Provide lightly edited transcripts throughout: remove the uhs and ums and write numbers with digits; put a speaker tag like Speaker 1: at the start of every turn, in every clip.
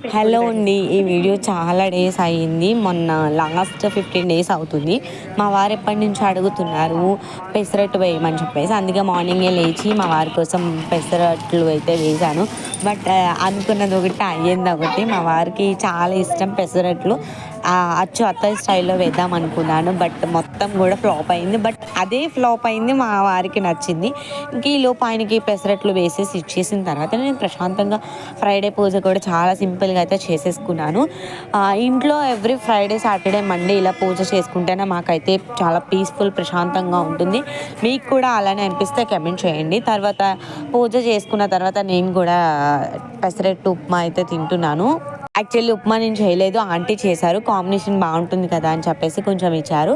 Speaker 1: Hello అండి. ఈ video చాలా డేస్ అయ్యింది. మొన్న లాస్ట్ 15 డేస్ అవుతుంది. మా వారు ఎప్పటి నుంచో అడుగుతున్నారు పెసరట్టు వేయమని చెప్పేసి. అందుకే మార్నింగే లేచి మా వారి కోసం పెసరట్లు అయితే వేశాను. బట్ అనుకున్నది ఒకటి, అయ్యింది ఒకటి. మా వారికి చాలా ఇష్టం పెసరట్లు. అచ్చు అత్తయ్య స్టైల్లో వేద్దాం అనుకున్నాను. బట్ మొత్తం కూడా ఫ్లాప్ అయింది. బట్ అదే ఫ్లాప్ అయింది, మా వారికి నచ్చింది. ఇంక ఈలోపు ఆయనకి పెసరట్లు వేసేసి ఇచ్చేసిన తర్వాత నేను ప్రశాంతంగా ఫ్రైడే పూజ కూడా చాలా సింపుల్గా అయితే చేసేసుకున్నాను. ఇంట్లో ఎవ్రీ ఫ్రైడే, సాటర్డే, మండే ఇలా పూజ చేసుకుంటేనే మాకైతే చాలా పీస్ఫుల్, ప్రశాంతంగా ఉంటుంది. మీకు కూడా అలానే అనిపిస్తే కమెంట్ చేయండి. తర్వాత పూజ చేసుకున్న తర్వాత నేను కూడా పెసరట్టు ఉప్మా అయితే తింటున్నాను. యాక్చువల్లీ ఉప్మా నేను చేయలేదు, ఆంటీ చేశారు. కాంబినేషన్ బాగుంటుంది కదా అని చెప్పేసి కొంచెం ఇచ్చారు.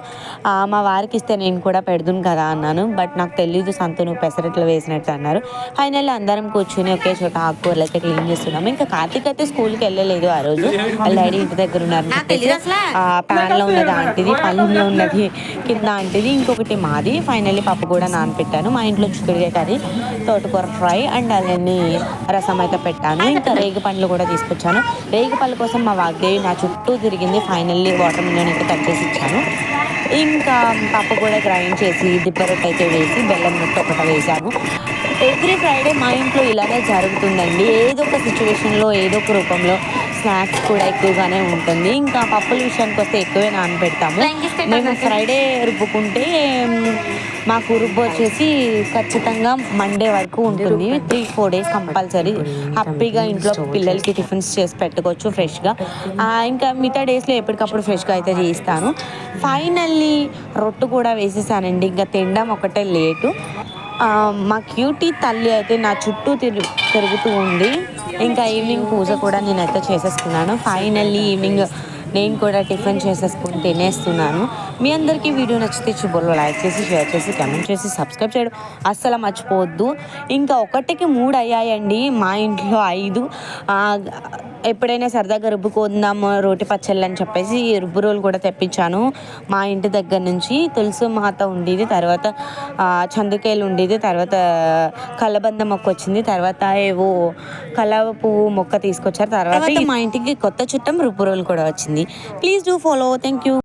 Speaker 1: మా వారికి ఇస్తే నేను కూడా పెడుదును కదా అన్నాను. బట్ నాకు తెలీదు సంతు నువ్వు పెసరట్లు వేసినట్టు అన్నారు. ఫైనల్లీ అందరం కూర్చుని ఒకే చోట ఆకుకూరలు అయితే క్లీన్ చేస్తున్నాము. ఇంకా కార్తీక్ అయితే స్కూల్కి వెళ్ళలేదు ఆ రోజు. వాళ్ళ డాడీ ఇంటి దగ్గర ఉన్నారు. ప్యాన్లో ఉన్నది ఆంటీది, పళ్ళెంలో ఉన్నది కింద ఆంటీది, ఇంకొకటి మాది. ఫైనల్లీ పప్పు కూడా నానపెట్టాను. మా ఇంట్లో చిక్కుడుకాయ కర్రీ, తోటకూర ఫ్రై అండ్ అలానే రసం అయితే పెట్టాను. ఇంకా రేగి పండ్లు కూడా తీసుకొచ్చాను. రేగి పళ్ళ కోసం మా వాగ్దేవి నా చుట్టూ తిరిగింది. ఫైనల్లీ వాటర్ మిలన్ అయితే కట్ చేసి ఇచ్చాను. ఇంకా పప్పు కూడా గ్రైండ్ చేసి దిబ్బ రొట్టె అయితే వేసి బెల్లం రొట్టె ఒకటి వేశాను. ఎవ్రీ ఫ్రైడే మా ఇంట్లో ఇలానే జరుగుతుందండి. ఏదో ఒక సిచ్యువేషన్లో, ఏదో ఒక రూపంలో స్నాక్స్ కూడా ఎక్కువగానే ఉంటుంది. ఇంకా పప్పుల విషయానికి వస్తే ఎక్కువే నానబెడతాము. మేము ఫ్రైడే రుబ్బుకుంటే మాకు రుబ్బు వచ్చేసి ఖచ్చితంగా మండే వరకు ఉంటుంది. 3-4 డేస్ కంపల్సరీ హ్యాపీగా ఇంట్లో పిల్లలకి టిఫిన్స్ చేసి పెట్టుకోవచ్చు ఫ్రెష్గా. ఇంకా మిగతా డేస్లో ఎప్పటికప్పుడు ఫ్రెష్గా అయితే చేయిస్తాను. ఫైనల్లీ రొట్టు కూడా వేసేసానండి. ఇంకా తినడం ఒకటే లేటు. మా క్యూటీ తల్లి అయితే నా చుట్టూ తిరుగుతూ ఉంది. ఇంకా ఈవినింగ్ పూజ కూడా నేనైతే చేసేసుకున్నాను. ఫైనల్లీ ఈవినింగ్ నేను కూడా టిఫిన్ చేసేసుకుని తినేస్తున్నాను. మీ అందరికీ వీడియో నచ్చితే చిబోర్లో లైక్ చేసి, షేర్ చేసి, కమెంట్ చేసి, సబ్స్క్రైబ్ చేయడం అస్సలు మర్చిపోవద్దు. ఇంకా 1కి 3 అయ్యాయండి, మా ఇంట్లో 5. ఎప్పుడైనా సరదాగా రుబ్బుకుందాము రోటి పచ్చళ్ళు అని చెప్పేసి రుబ్బు రోలు కూడా తెప్పించాను మా ఇంటి దగ్గర నుంచి. తులసి మాత ఉండేది, తర్వాత చందుకాయలు ఉండేది, తర్వాత కలబంద మొక్క వచ్చింది, తర్వాత ఏవో కలవ పువ్వు మొక్క తీసుకొచ్చారు. తర్వాత మా ఇంటికి కొత్త చుట్టం రుబ్బు రోలు కూడా వచ్చింది. Please do follow. Thank you.